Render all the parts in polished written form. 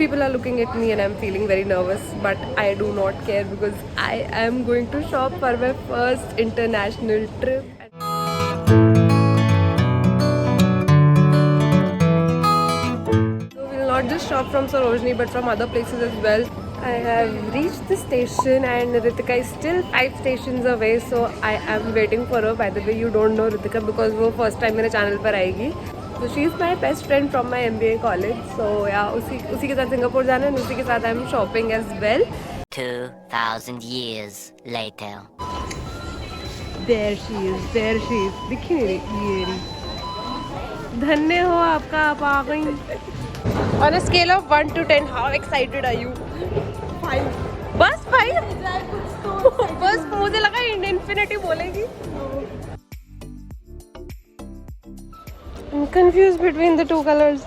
people are looking at me and I'm feeling very nervous, but I do not care because I am going to shop for my first international trip. So we'll not just shop from Sarojini but from other places as well. I have reached the station and Ritika is still 5 stations away, so I am waiting for her. By the way, you don't know Ritika because वो first time मेरे channel पर आएगी. So she is my best friend from my MBA college. So yeah, उसी के साथ Singapore जाना है और उसी के साथ I am shopping as well. 2,000 years later. There she is. दिख ही नहीं रही ये रही. धन्य हो आपका, आप आ गई. On a scale of 1 to 10, how excited are you? 5. बस 5? बस मुझे लगा infinity बोलेगी. I'm confused between the two colors.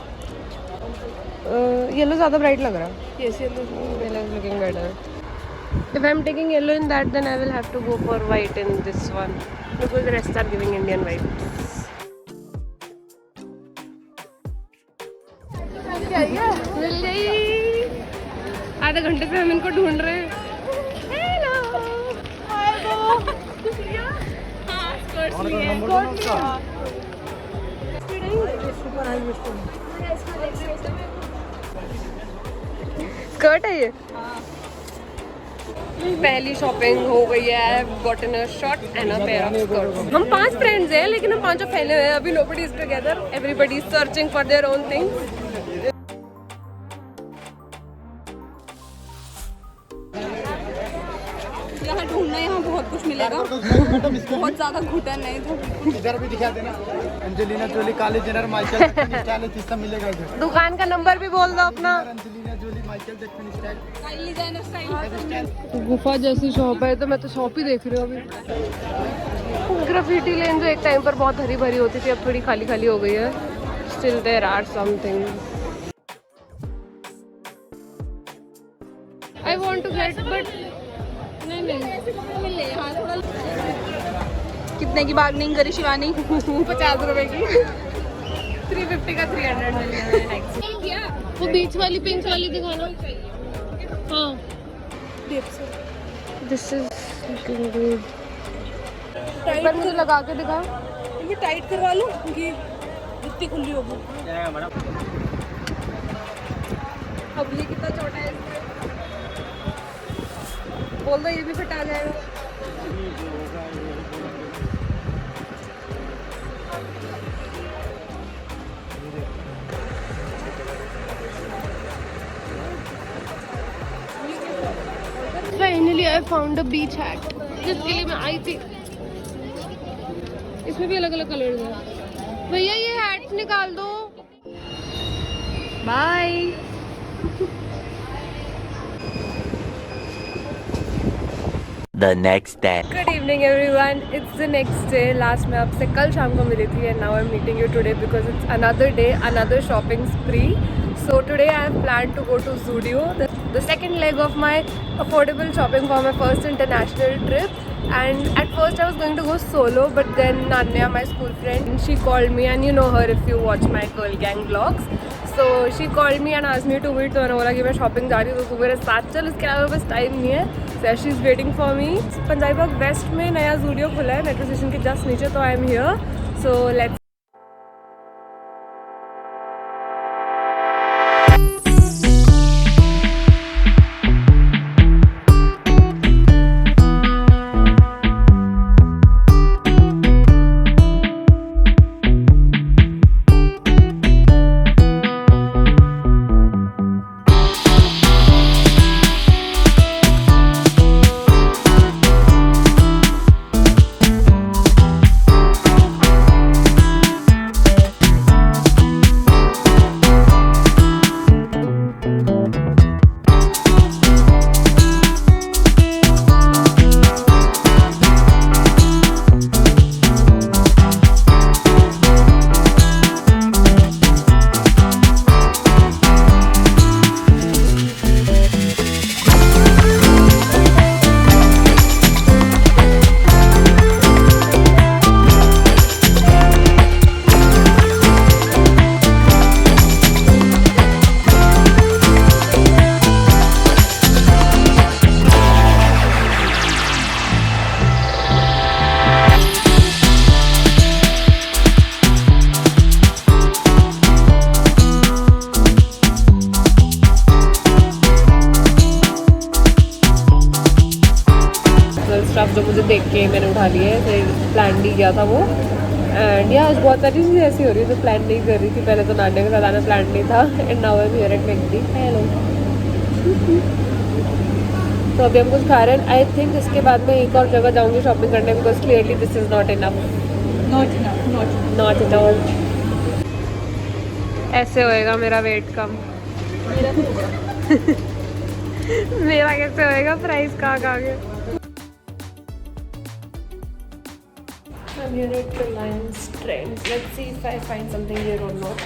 Yellow ज़्यादा bright लग रहा. Yes, yellow is looking better. If I'm taking yellow in that, then I will have to go for white in this one because the rest are giving Indian vibes. आधे घंटे से हम इनको ढूंढ रहे हैं. स्कर्ट है ये. पहली शॉपिंग हो गई है. Gotten a short and a pair of skirts. हम 5 फ्रेंड्स हैं लेकिन हम पांचों फैले हुए हैं. अभी nobody is together. Everybody is searching for their own things. यहाँ ढूंढना, यहाँ बहुत कुछ मिलेगा. बहुत ज्यादा घुटन है इधर. इधर भी दिखा देना. एंजेलिना जोली, काली जेनर, माइकल जैक्सन स्टाइल चीज सब मिलेगा इधर. दुकान का नंबर भी बोल दो अपना. Angelina Jolie, Michael Jackson style. Kylie Jenner style. गुफा जैसी शॉप है तो मैं तो शॉप ही देख रही हूँ अभी. ग्राफिटी लेन जो एक टाइम पर बहुत हरी भरी होती थी अब थोड़ी खाली खाली हो गई है. Still there are something. I want to get but नहीं. कितने की बार्गेनिंग करी शिवानी? 50 रुपए की. 350 का 300 मिल गया. वो बीच वाली पिंक वाली दिखाना. हाँ, दिस इज लुकिंग गुड. एक बार मुझे लगा के दिखा. ये टाइट करवा लो क्योंकि इतनी खुली होगी. अब ये कितना छोटा है. बोल दो ये भी फिट आ जाएगा. Finally, I found a beach hat. जिसके लिए मैं आई थी. इसमें भी अलग अलग कलर्स हैं. भैया ये हैट निकाल दो. Bye. The next day. Good evening everyone. It's the next day. Last मैं आपसे कल शाम को मिली थी and now I'm meeting you today because it's another day, another shopping spree. So today I have planned to go to Zudio, the second leg of my affordable shopping for my first international trip. And at first I was going to go solo, but then Nanya, my school friend, she called me, and you know her if you watch my Girl Gang vlogs. So she called me and asked me to meet. तो मैंने बोला कि मैं shopping जा रही हूँ तो तू मेरे साथ चल. उसके अलावा बस टाइम नहीं है. So she is waiting for me. Punjabi Bagh West में नया जूडियो खुला है मेट्रो स्टेशन के जस्ट नीचे. तो I am here. So let's. नहीं मैंने उठा लिया है, प्लान नहीं किया था वो। एंड या बहुत सारी चीज़ें ऐसी हो रही है जो प्लान नहीं कर रही थी। पहले तो नानी के साथ आना प्लान नहीं था, and now I am here eight mehndi. Hello. तो अभी हम कुछ खा रहे हैं। आई थिंक इसके बाद मैं एक और जगह जाऊँगी शॉपिंग करने, because clearly this is not enough. Not at all. ऐसे होएगा मेरा वेट कम। मेरा कैसे होएगा, प्राइस कहाँ गया। I'm here at Reliance Trends. Let's see if I find something here or not.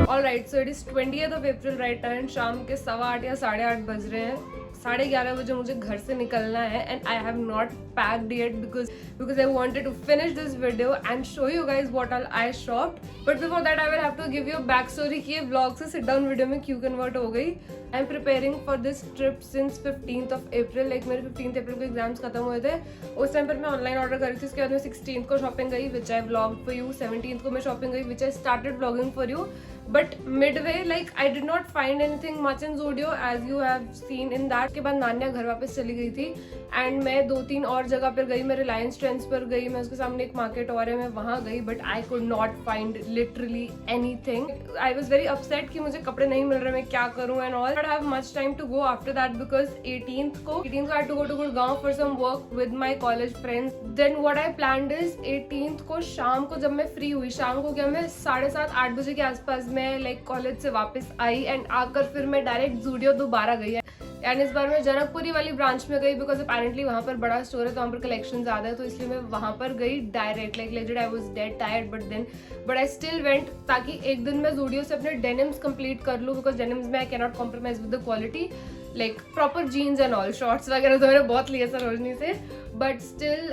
Alright, so it is 20th of April right now and शाम के 8:15 या 8:30 बज रहे हैं। 11:30 बजे मुझे घर से निकलना है and I have not packed yet because I wanted to finish this video and show you guys what all I shopped. But before that I will have to give you back story कि ये vlog से sit down video में क्यों convert हो गई। I am preparing for this trip since 15th of April। Like मेरे 15th April को exams खत्म हुए थे। उस टाइम पर मैं ऑनलाइन ऑर्डर करी थी। उसके बाद मैं 16th को शॉपिंग गई which I vlog for you. 17th को मैं शॉपिंग गई which I started vlogging for you. But midway like I did not find anything much in Zudio as you have seen in that। के बाद नान्या घर वापस चली गई थी एंड मैं 2-3 और जगह पर गई। मैं रिलायंस ट्रेंड्स पर गई, मैं उसके सामने एक मार्केट और है, मैं वहाँ गई, but I could not find literally anything. I was very upset कि मुझे कपड़े नहीं मिल रहे, मैं क्या करूँ and all. But I have much time to go after that because 18th को I had to go to Gurgaon for some work with my college friends. Then what I planned is 18th को शाम को जब मैं free हुई, शाम को क्या मैं 7:30-8 बजे के आसपास मैं लाइक कॉलेज से वापस आई एंड आकर फिर मैं डायरेक्ट ज़ूडियो दोबारा गई है। एंड इस बार मैं जनकपुरी वाली ब्रांच में गई बिकॉज अपेरेंटली वहाँ पर बड़ा स्टोर है तो वहाँ पर कलेक्शन ज़्यादा है, तो इसलिए मैं वहाँ पर गई direct. Like legit I was dead tired but I still went ताकि एक दिन मैं ज़ूडियो से अपने डेनिम्स कंप्लीट कर लूँ बिकॉज डेनिम्स में I can not compromise with the quality. Like proper jeans and all. Shorts वगैरह तो मैंने बहुत लिए सरोजनी से, बट स्टिल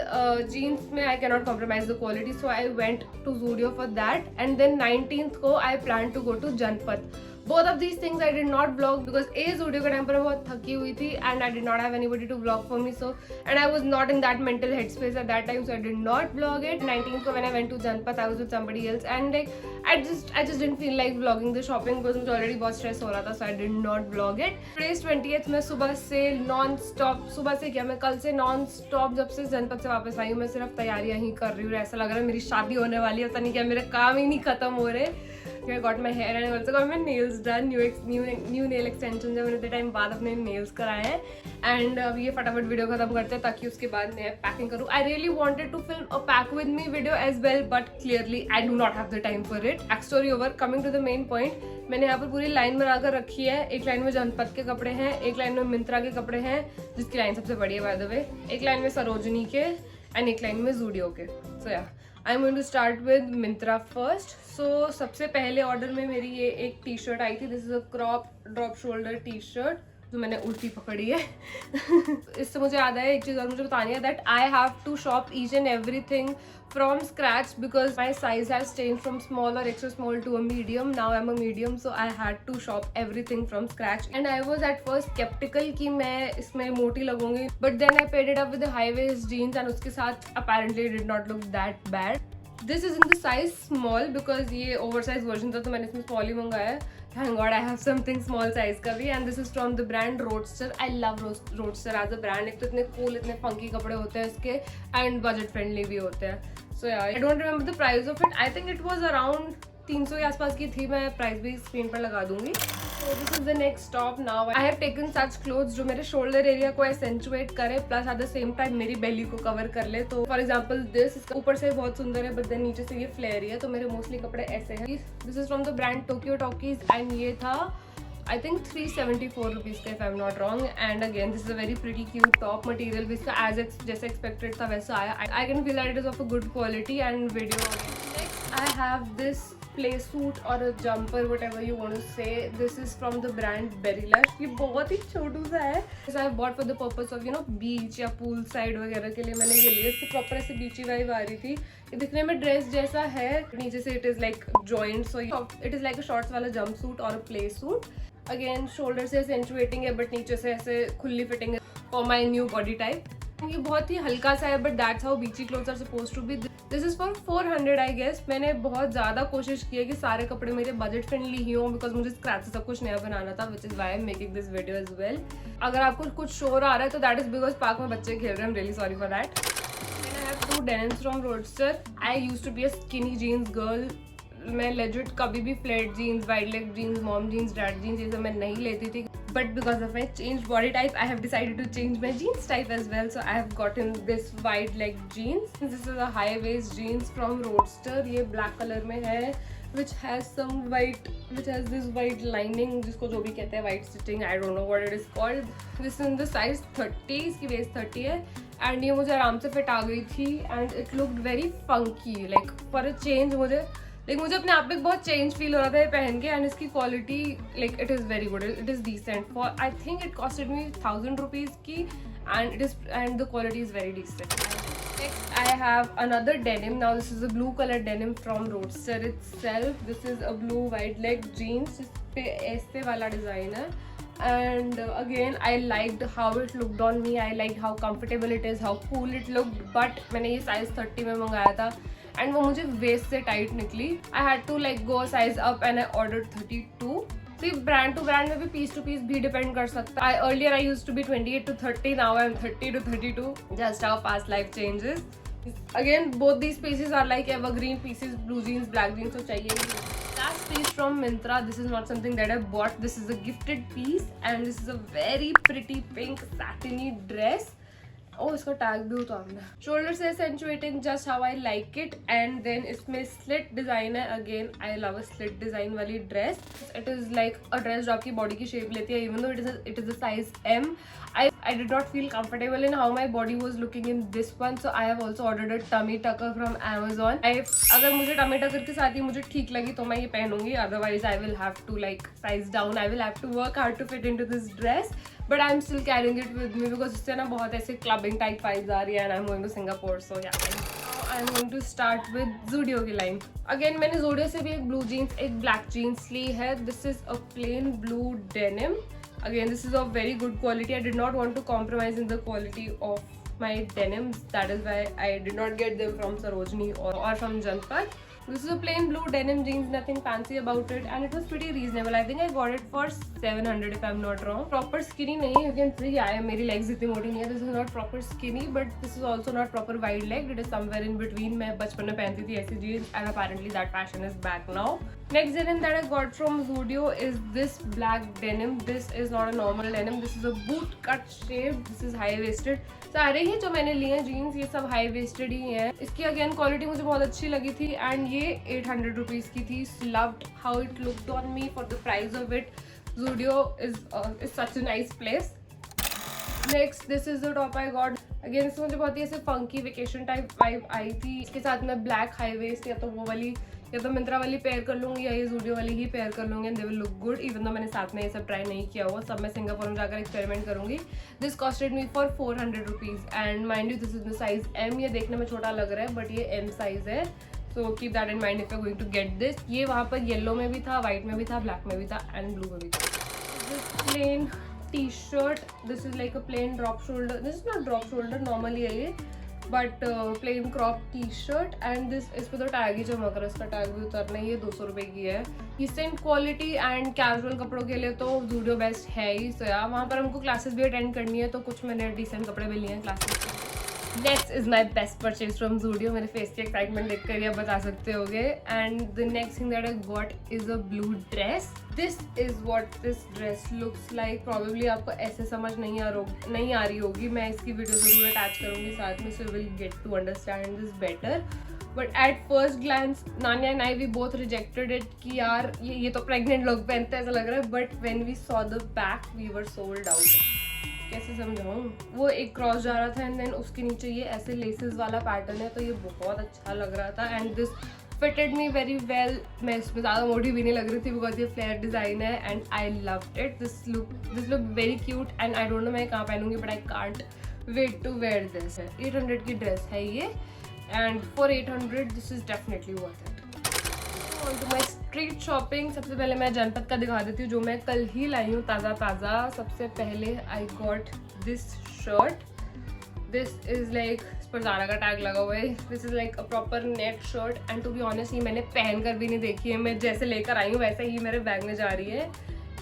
जीन्स में I can not compromise the quality, so I went to Zudio for that. And then 19th को I plan to go to Janpath. Both of these things I did not vlog because Zudio के time पर मैं बहुत थकी हुई थी and I did not have anybody to vlog for me, so and I was not in that mental headspace at that time, so I did not vlog it. 19th को when I went to Janpath I was with somebody else and like I just didn't feel like vlogging the shopping because मुझे already बहुत stress हो रहा था, so I did not vlog it. Today's 20th मैं सुबह से non-stop, सुबह से क्या मैं कल से non-stop जब से जनपथ से वापस आई हूँ मैं सिर्फ तैयारियां ही कर रही हूँ। ऐसा लग रहा है मेरी शादी होने वाली है, पता नहीं क्या मेरे काम ही नहीं खत्म हो रहे। I got my hair and also got my nails done, new nail extensions है, मैंने इतने टाइम बाद अपने nails कराए हैं। एंड अब ये फटाफट वीडियो खत्म करते हैं ताकि उसके बाद मैं पैकिंग करूँ। I really wanted to film a pack with me video as well but clearly I do not have the time for it. Back story over, coming to the main point. मैंने यहाँ पर पूरी line बनाकर रखी है। एक line में जनपथ के कपड़े हैं, एक लाइन में मिंत्रा के कपड़े हैं जिसकी लाइन सबसे बड़ी है बाय द वे, एक लाइन में सरोजनी के एंड एक लाइन में ज़ूडियो के। So yeah I am going to start with Myntra first. So सबसे पहले ऑर्डर में मेरी ये एक टी शर्ट आई थी। This is a crop drop shoulder T shirt जो मैंने उल्टी पकड़ी है। इससे मुझे याद है एक चीज़ और मुझे बतानी है that I have to shop each and everything from scratch because my size has changed from small or extra small to a medium. Now I'm a medium, so I had to shop everything from scratch and I was at first skeptical कि मैं इसमें मोटी लगूंगी, but then I paired it up with the high waist jeans and उसके साथ apparently it did not look that bad. This is in the size small because ये oversized version था तो मैंने इसमें small ही मंगाया है। Thank God I have something small size का भी and this is from the brand Roadster. I love Roadster as a brand। एक तो इतने cool इतने funky कपड़े होते हैं इसके and budget friendly भी होते हैं। So yeah, I don't remember the price of it. I think it was around 300 के आसपास की थी। मैं प्राइस भी स्क्रीन पर लगा दूंगी। So this is the next stop now. I have taken such clothes जो मेरे शोल्डर एरिया को एक्सेंचुएट करे plus at the same time मेरी बेली को कवर कर ले। तो फॉर एग्जाम्पल दिस, इसका ऊपर से बहुत सुंदर है बट देन नीचे से ये फ्लेयरी है, तो मेरे मोस्टली कपड़े ऐसे हैं। This is from the brand Tokyo talkies and ये था I think 374 rupees का if I'm not wrong and again this is a very pretty cute top material भी इसका जैसे expected था वैसा आया। I can feel that it is of a good quality and video। Next I have this play suit or a jumper whatever you want to say। This is from the brand Berrylash। ये बहुत ही छोटू सा है। This I have bought for the purpose of you know beach या pool side वगैरह के लिए मैंने ये लिया। इससे प्रॉपर ऐसे बीची वाइब आ रही थी। ये दिखने में ड्रेस जैसा है, नीचे से it is like joint, so it is like a shorts वाला jump suit और a play suit। Again shoulder से एक्सेंचुएटिंग है बट नीचे से ऐसे खुली फिटिंग है for my new body type ये बहुत ही हल्का सा है, but that's how beachy clothes are supposed to be. This is for 400 I guess. मैंने बहुत ज़्यादा कोशिश की है कि सारे कपड़े मेरे बजट फ्रेंडली ही हों, बिकॉज मुझे स्क्रैच से सब कुछ नया बनाना था, which is why I am making this video as well. अगर आपको कुछ शोर आ रहा है तो दैट इज बिकॉज पार्क में बच्चे खेल रहे हैं. I am really sorry for that. I have 2 denims from Roadster. I used to be a skinny jeans girl. मैं legit कभी भी flat jeans, wide leg jeans, mom jeans, dad jeans ये सब मैं नहीं लेती थी. But because of my changed body type, I have decided to change my jeans type as well. So I have gotten this wide leg jeans. This is a high waist jeans from Roadster. ये black color में है, which has this white lining, जिसको जो भी कहते हैं white stitching. I don't know what it is called. This is in the size 30. इसकी waist 30 है. एंड ये मुझे आराम से फिट आ गई थी and it looked very funky. Like for a change मुझे अपने आप में बहुत चेंज फील हो रहा था ये पहन के. एंड इसकी quality like it is very good. It is decent. For I think it costed me 1000 rupees की and the quality is very decent. Next I have another denim. Now this is a blue color denim from Roadster itself. This is a blue wide leg jeans. इस पे ऐसे वाला design है. And again I liked how it looked on me. I liked how comfortable it is, how cool it looked. But मैंने ये size 30 में मंगाया था and वो मुझे waist से tight निकली. I had to like go a size up and I ordered 32. See, brand to brand में भी piece to piece भी depend कर सकता है. Earlier I used to be 28 to 30. Now I'm 30 to 32. Just how fast life changes. Again, both these pieces are like evergreen pieces. Blue jeans, black jeans तो चाहिए ही. Last piece from Myntra. This is not something that I bought. This is a gifted piece and this is a very pretty pink satiny dress. Oh, इसका tag भी उतारना है. Shoulder से accentuating just how I like it. And then इसमें slit design है. Again, I love a slit design वाली dress. It is like a dress जो आपकी body की shape लेती है. Even though it is a size M, I did not feel comfortable in how my body was looking in this one. So I have also ordered a tummy tucker from Amazon. अगर मुझे tummy tucker के साथ ही मुझे ठीक लगी तो मैं ये पहनूंगी. Otherwise, I will have to like size down. I will have to work hard to fit into this dress. But I'm still carrying it with me because इससे ना बहुत ऐसे clubbing type vibes आ रही है and I'm going to Singapore. So yeah. Now I'm going to start with Zudio की line. Again मैंने Zudio से भी एक blue jeans, एक black jeans ली है. This is a plain blue denim. Again, this is of very good quality. I did not want to compromise in the quality of my denims. That is why I did not get them from Sarojini or from Janpat. This is a plain blue denim jeans, nothing fancy about it, and it was pretty reasonable. I think I got it for 700 if I'm not wrong. Proper skinny नहीं, you can see I am मेरी legs इतनी मोटी नहीं है. This is not proper skinny, but this is also not proper wide leg. It is somewhere in between. मैं बचपन में पहनती थी ऐसी jeans, and apparently that fashion is back now. Next denim that I got from Zudio is this black denim. This is not a normal denim. This is a boot cut shape. This is high waisted. सारे ही जो मैंने लिए हैं jeans ये सब high waisted ही हैं. इसकी again quality मुझे बहुत अच्छी लगी थी एंड ये 800 रुपीज़ की थी. Loved how it looked on me for the price of it. Zudio is such a nice place. Next, this is the top I got. Again इसमें मुझे बहुत ही ऐसे फंकी वेकेशन टाइप वाइब आई थी. इसके साथ मैं ब्लैक हाई वेस्ट या तो वो वाली या तो मिंत्रा वाली पेयर कर लूँगी या ये Zudio वाली ही पेयर कर लूँगी and they will look good. Even though मैंने साथ में ये सब ट्राई नहीं किया हुआ, सब मैं सिंगापुर में जाकर एक्सपेरिमेंट करूँगी. This costed me for 400 rupees and mind you this is the size M. ये देखने में छोटा लग रहा है बट ये M साइज है. So keep that in mind if you going to get this. ये वहाँ पर येलो में भी था, वाइट में भी था, ब्लैक में भी था एंड ब्लू में भी था. This plain T shirt. This is like a plain drop shoulder. This is not drop shoulder, normally है ये, but plain crop T shirt and this. इस पर तो टैग ही चमक रहा है, इसका टैग भी उतरना है. ये 200 रुपये की है. डिसेंट क्वालिटी एंड कैजुअल कपड़ों के लिए तो Zudio बेस्ट है ही. सो यार वहाँ पर हमको क्लासेस भी अटेंड करनी है तो कुछ मैंने डिसेंट कपड़े भी लिए हैं classes. Next is my best purchase from Zudio. मेरे फेस की एक्साइटमेंट देख कर आप बता सकते होगे. And the next thing that I got is a blue dress. This is what this dress looks like. Probably आपको ऐसे समझ नहीं आ रही होगी. मैं इसकी वीडियो ज़रूर अटैच करूँगी साथ में, so will get to understand this better. But at first glance Nania and I we both rejected it कि यार ये तो प्रेग्नेंट लोग पहनते हैं ऐसा लग रहा है. But when we saw the back we were sold out. कैसे समझाऊँ, वो एक क्रॉस जा रहा था एंड देन उसके नीचे ये ऐसे लेसेस वाला पैटर्न है तो ये बहुत अच्छा लग रहा था and this fitted me very well. मैं इसमें ज़्यादा मोटी भी नहीं लग रही थी बिकॉज ये फ्लेयर डिज़ाइन है and I loved it. This look very cute and I don't know मैं कहाँ पहनूंगी but I can't wait to wear this. 800 की ड्रेस है ये and for 800 this is definitely worth it. To my street shopping. सबसे पहले मैं जनपद का दिखा देती हूँ जो मैं कल ही लाई हूँ ताज़ा. सबसे पहले I got this shirt. This is like इस पर ज़ारा का टैग लगा हुआ है. This is like a proper net shirt and to be honest ये मैंने पहन कर भी नहीं देखी है. मैं जैसे लेकर आई हूँ वैसे ही मेरे बैग में जा रही है.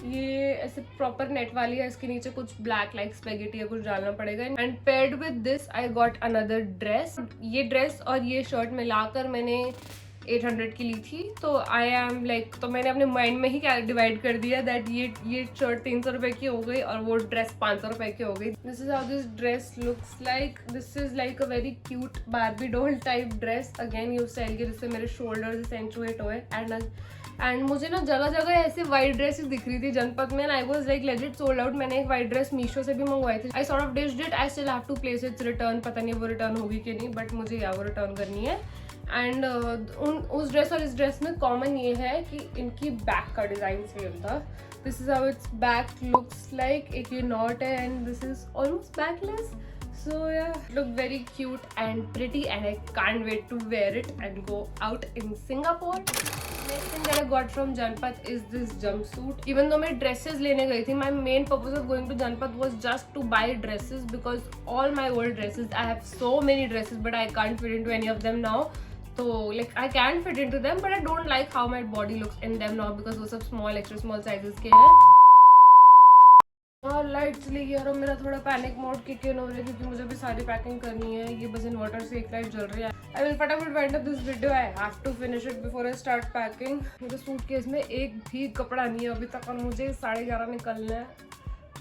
ये ऐसे प्रॉपर नेट वाली है. इसके नीचे कुछ ब्लैक लाइक स्पेगेटी या कुछ डालना पड़ेगा. And paired with this I got another dress. ये ड्रेस और ये शर्ट मिलाकर मैंने 800 की ली थी. तो आई एम लाइक, तो मैंने अपने माइंड में ही डिवाइड कर दिया दैट ये शर्ट 300 रुपए की हो गई और वो ड्रेस 500 रुपए की हो गई. This is how this dress looks like. This is like a very cute Barbie doll type dress. Again ये स्टाइल की जिससे मेरे शोल्डर एक्सेंचुएट हुए. एंड मुझे ना जगह जगह ऐसे वाइट ड्रेसेस दिख रही थी जनपद में. I was like legit sold out. मैंने एक वाइट ड्रेस मीशो से भी मंगवाई थी. I sort of ditched it. I still have to place its return. पता नहीं वो रिटर्न होगी कि नहीं, बट मुझे या वो रिटर्न करनी है. एंड उस ड्रेस और इस ड्रेस में कॉमन ये है कि इनकी बैक का डिज़ाइन सेम था. This is how it's back looks like. एक ये नॉट है and this is almost backless. So yeah, look very cute and pretty and I can't wait to wear it and go out in Singapore. Next thing that I got from Janpath is this jumpsuit. Even though मैं dresses लेने गई थी, my main purpose of going to Janpath was just to buy dresses because all my old dresses, I have so many dresses but I can't fit into any of them now. So like I can fit into them but I don't like how my body looks in them now because वो सब small, extra small sizes के हैं. Light चली गई और मेरा थोड़ा panic mode kick in हो रहा है क्योंकि मुझे भी सारी पैकिंग करनी है. ये बस इन्वर्टर से एक लाइट जल रही है. आई विल फटाफट wind up this video. I have to finish it before I start packing. मेरे सूटकेस में एक भी कपड़ा नहीं है अभी तक और मुझे 11:30 निकलना है.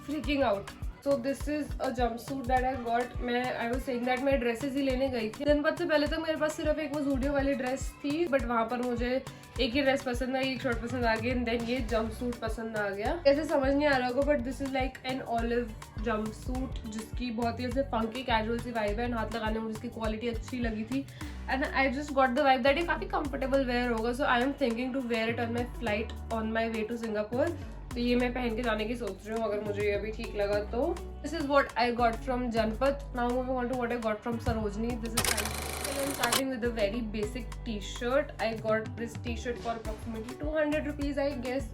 Freaking out. So this is a jumpsuit that I got. I was saying that मैं ड्रेसेस ही लेने गई थी. जनपद से पहले तक मेरे पास सिर्फ एक वो ज़ूडियो वाली ड्रेस थी बट वहाँ पर मुझे एक ही ड्रेस पसंद आई, एक शर्ट पसंद आ गई एंड देन ये जंपसूट पसंद आ गया. ऐसे समझ नहीं आ रहा होगा but this is like an olive jumpsuit जिसकी बहुत ही ऐसे फंकी कैजुअल सी वाइब है. एंड हाथ लगाने में जिसकी क्वालिटी अच्छी लगी थी and I just got the vibe that ये काफ़ी कंफर्टेबल वेयर होगा. So I am thinking to wear it on my flight on my way to Singapore. तो ये मैं पहन के जाने की सोच रही हूँ अगर मुझे ये अभी ठीक लगा तो. This is what I got from Janpath. Now moving on to what I got from Sarojini. This is I'm starting with a very basic t-shirt. I got this t-shirt for approximately 200 rupees I guess.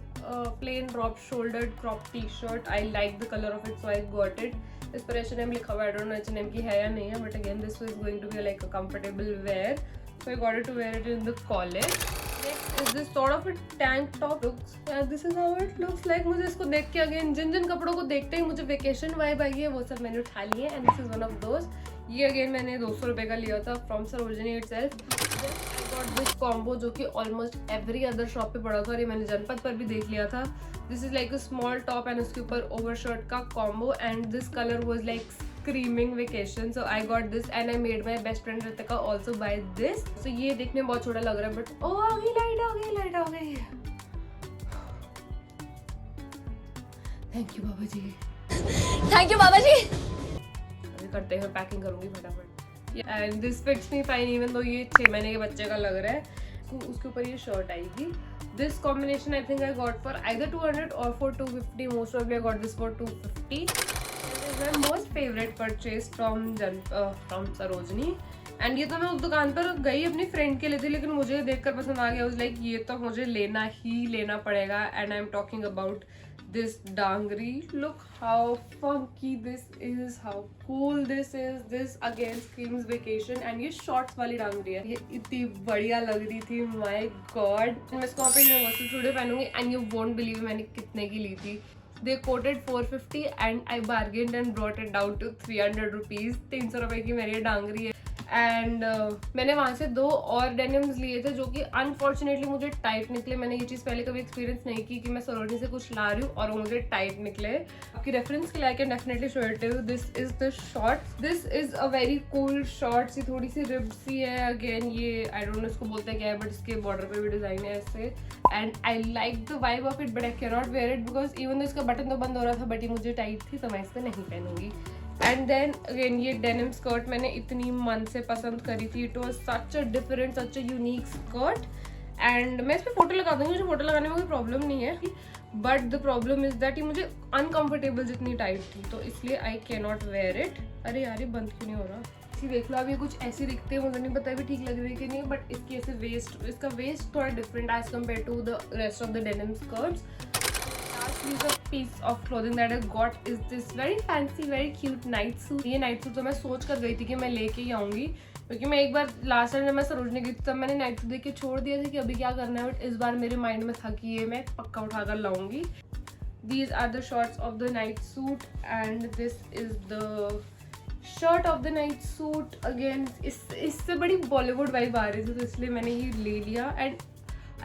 Plain drop shouldered crop t-shirt. I like the color of it so I got it. इस पर H&M लिखा हुआ. I don't know H&M की है या नहीं है but again this was going to be like a comfortable wear. So I got it to wear it in the college. Next is this sort of a tank top looks. Yeah, this is how it looks like. मुझे इसको देख के again जिन कपड़ों को देखते ही मुझे vacation vibe आई है वो सब मैंने उठा लिए and this is one of those. ये अगेन मैंने 200 रुपये का लिया था from Sarojini itself. I got this combo जो कि ऑलमोस्ट एवरी अदर शॉप पे पड़ा था और ये मैंने जनपद पर भी देख लिया था. This is like a small top and उसके ऊपर ओवर शर्ट का combo and this colour was like screaming vacation. So I got this and I made my best friend Ritika also buy this. सो ये देखने में बहुत छोटा लग रहा है बट ओ आ गई लाइट आ गई. थैंक यू बाबा जी. थैंक यू बाबा जी. करते हैं पैकिंग करूंगी फटाफट. And this fits me fine even though ये 6 महीने के बच्चे का लग रहा है. उसके ऊपर ये शर्ट आएगी. This combination I think I got for either 200 और for 250. Most ऑफली I got this for 250. My most favourite purchase from Sarojini. And ये तो मैं उस दुकान पर गई अपनी फ्रेंड के लिए थी लेकिन मुझे देखकर पसंद आ गया. उस लाइक ये तो मुझे लेना पड़ेगा. And I am talking about this dangri. Look how funky this is, how cool this is. This again screams vacation. And ये shorts वाली डांगरी है. ये इतनी बढ़िया लग रही थी. My God. मैं इसको वहाँ पे यूनिवर्सल स्टूडियो पहनूंगी and you won't believe मैंने कितने की ली थी. They quoted 450 and I bargained and brought it down to 300 rupees. 300 रुपए की मेरी ये डांगरी है. एंड मैंने वहाँ से 2 और डेनिम्स लिए थे जो कि अनफॉर्चुनेटली मुझे टाइट निकले. मैंने ये चीज़ पहले कभी एक्सपीरियंस नहीं की कि मैं सरोजनी से कुछ ला रही हूँ और वो मुझे टाइट निकले. आपकी रेफरेंस के लिए I can definitely show it you. This is the shorts. This is a very cool shorts. ये थोड़ी सी रिब्ड सी है. अगेन ये आई डोंट नो इसको बोलते क्या है बट इसके बॉर्डर पे भी डिजाइन है ऐसे. And I like the vibe of it but I can not wear it because even इसका बटन तो बंद हो रहा था बट ये मुझे टाइट थी तो मैं इसको नहीं पहनूंगी. एंड देन अगेन ये डेनिम स्कर्ट मैंने इतनी मन से पसंद करी थी. It was such a different such a unique skirt and मैं इस पर फोटो लगा दूंगी. मुझे फोटो लगाने में कोई प्रॉब्लम नहीं है but the problem is that ये मुझे अनकंफर्टेबल जितनी टाइट थी तो इसलिए I can not wear it. अरे यार ये बंद क्यों नहीं हो रहा. इसी देख लो अब ये कुछ ऐसी दिखते हैं. मुझे नहीं पता भी ठीक लग रही है कि नहीं बट इसकी ऐसे वेस्ट इसका वेस्ट थोड़ा different as compare to the rest of the denim skirts. piece of clothing that I got is this very fancy, very cute night suit. ये night suit तो मैं सोच कर गई थी कि मैं लेके ही आऊँगी, क्योंकि मैं एक बार लास्ट टाइम जब मैं सरोजनी गई थी तब मैंने नाइट सूट देख के छोड़ दिया था कि अभी क्या करना है, बट इस बार मेरे माइंड में था कि ये मैं पक्का उठा कर लाऊंगी. These are the shorts of the night suit and this is the shirt of the night suit. Again इससे बड़ी बॉलीवुड वाइब आ रही थी तो इसलिए मैंने ये ले लिया. एंड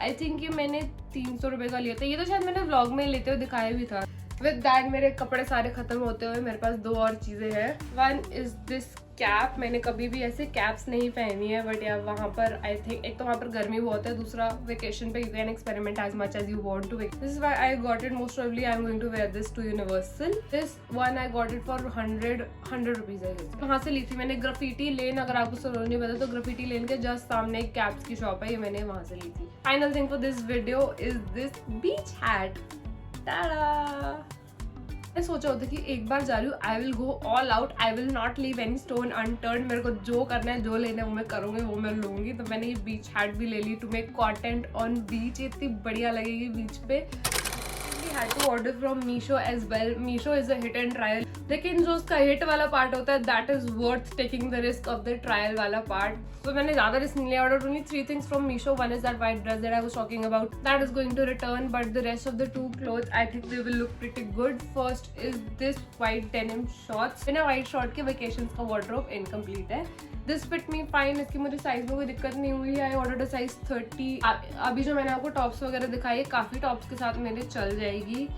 आई थिंक ये मैंने 300 रुपये का लिया था. ये तो शायद मैंने व्लॉग में लेते हुए दिखाया भी था. विद दैट मेरे कपड़े सारे खत्म होते हुए मेरे पास 2 और चीज़ें हैं. One is this cap. मैंने कभी भी ऐसे कैप्स नहीं पहनी है, बट यार वहाँ पर आई थिंक एक तो वहाँ पर गर्मी बहुत है, दूसरा वेकेशन पे you can experiment as much as you want to. This is why I got it. Most probably I am going to wear this to Universal. This one I got it for 100 rupees है. कहाँ से ली थी मैंने? Graffiti lane. अगर आपको सरोज नहीं पता तो ग्राफिटी लेन के जस्ट सामने एक कैप्स की शॉप है, ये मैंने वहाँ से ली थी. Final thing for this video is this beach hat. Tada. मैं सोचा होता कि एक बार जा रही हूँ, I will go all out, I will not leave any stone unturned. मेरे को जो करना है, जो लेना है वो मैं करूँगी, वो मैं लूँगी. तो मैंने ये बीच हैट भी ले ली टू मेक कंटेंट ऑन बीच. इतनी बढ़िया लगेगी बीच पे. had to order from Meesho as well. Meesho is a hit and trial. लेकिन जो उसका हिट वाला पार्ट होता है that is worth taking the risk of the trial वाला part. तो मैंने ज़्यादा रिस्क नहीं लिया. ordered only 3 things from Meesho. One is that white dress that I was talking about. That is going to return, but the rest of the 2 clothes I think they will look pretty good. First is this white denim shorts. बिना white short के vacations का wardrobe incomplete है. This fit me fine. इसकी मुझे size में कोई दिक्कत नहीं हुई है. I ordered a size 30. अभी जो मैंने आपको टॉप्स वगैरह दिखाई है, काफ़ी टॉप्स के साथ मेरे चल जाएगी.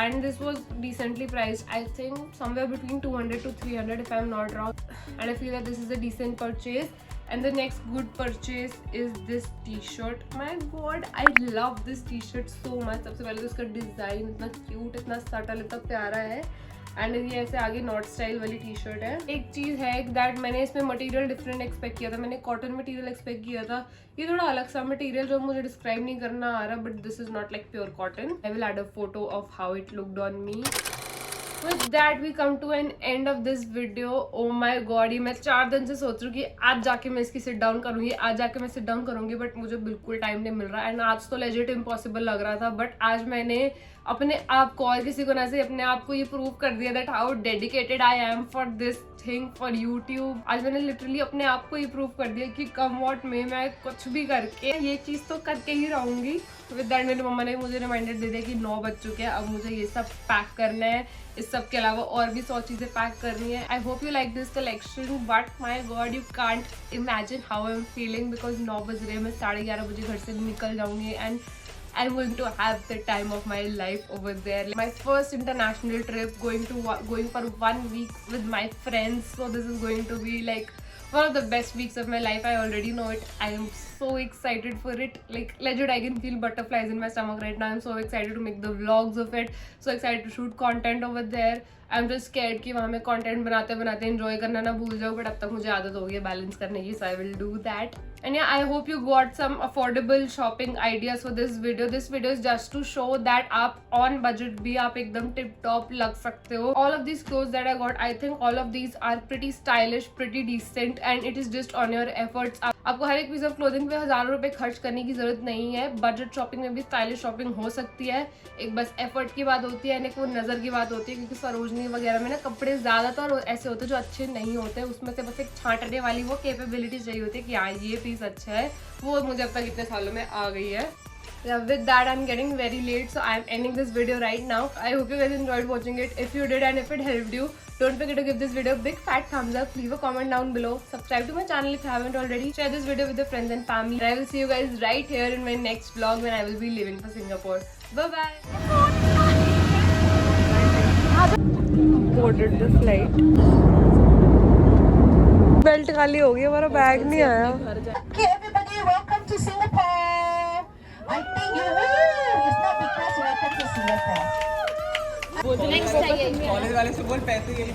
And this was decently priced. I think somewhere between 200 to 300 if I'm not wrong. And I feel that this is a decent purchase. And the next good purchase is this t-shirt. My god, I love this t-shirt so much. सबसे पहले तो इसका design इतना cute, इतना subtle, इतना प्यारा है. And ये ऐसे आगे नॉट स्टाइल वाली टी शर्ट है. एक चीज़ है दैट मैंने इसमें मटेरियल डिफरेंट एक्सपेक्ट किया था. मैंने कॉटन मटेरियल एक्सपेक्ट किया था. ये थोड़ा अलग सा मटेरियल जो मुझे डिस्क्राइब नहीं करना आ रहा, but this is not like pure cotton. I will add a photo of how it looked on me. With that we come to an end of this video. Oh my god, ये मैं 4 दिन से सोच रही हूँ कि आज जाके मैं इसकी सिट डाउन करूँगी, आज जाके मैं सिट डाउन करूँगी, बट मुझे बिल्कुल टाइम नहीं मिल रहा. एंड आज तो लेजिट इम्पॉसिबल लग रहा था, बट आज मैंने अपने आप को और किसी को ना से अपने आप को ये प्रूव कर दिया that how dedicated I am for this thing for YouTube. आज मैंने लिटरली अपने आप को ये प्रूव कर दिया कि कम व्हाट में मैं कुछ भी करके ये चीज़ तो करके ही रहूँगी. विद दैट मेरी मम्मा ने मुझे रिमाइंडर दे दिया कि 9 बज चुके हैं, अब मुझे ये सब पैक करना है. इस सब के अलावा और भी 100 चीज़ें पैक करनी है. I hope you like this collection, but my God you can't imagine how I am feeling because 9 बज रहे हैं. मैं 11:30 बजे घर से निकल जाऊँगी and I'm going to have the time of my life over there. My first international trip, going for 1 week with my friends. So this is going to be like one of the best weeks of my life. I already know it. I am so excited for it. Like legit, I can feel butterflies in my stomach right now. I'm so excited to make the vlogs of it. So excited to shoot content over there. I'm just scared कि वहाँ मैं content बनाते बनाते enjoy करना ना भूल जाऊँ. But अब तक मुझे आदत हो गई है balance करने की, so I will do that. And yeah, I hope you got some affordable shopping ideas for this video. This video is just to show that आप on budget भी आप एकदम tip top लग सकते हो. All of these clothes that I got, I think all of these are pretty stylish, pretty decent, and it is just on your efforts. आपको हर एक piece of clothing पे हज़ारों रुपए खर्च करने की जरूरत नहीं है. बजट शॉपिंग में भी स्टाइलिश शॉपिंग हो सकती है. एक बस एफर्ट की बात होती है, एक वो नज़र की बात होती है, क्योंकि सरोजनी वगैरह में ना कपड़े ज़्यादातर ऐसे होते हैं जो अच्छे नहीं होते. उसमें से बस एक छांटने वाली वो कैपेबिलिटी चाहिए होती है कि हाँ ये पीस अच्छा है. वो मुझे अब तक इतने सालों में आ गई है. With that, I'm getting very late, so I'm ending this video right now. I hope you guys enjoyed watching it. If you did and if it helped you, don't forget to give this video a big fat thumbs up. Leave a comment down below. Subscribe to my channel if you haven't already. Share this video with your friends and family. And I will see you guys right here in my next vlog when I will be leaving for Singapore. Bye bye. Boarded the flight. Belt खाली हो गई, हमारा bag नहीं आया. Okay, everybody, welcome to Singapore. I think it's not because welcome to Singapore. Next time college वाले से बोल पैसे यही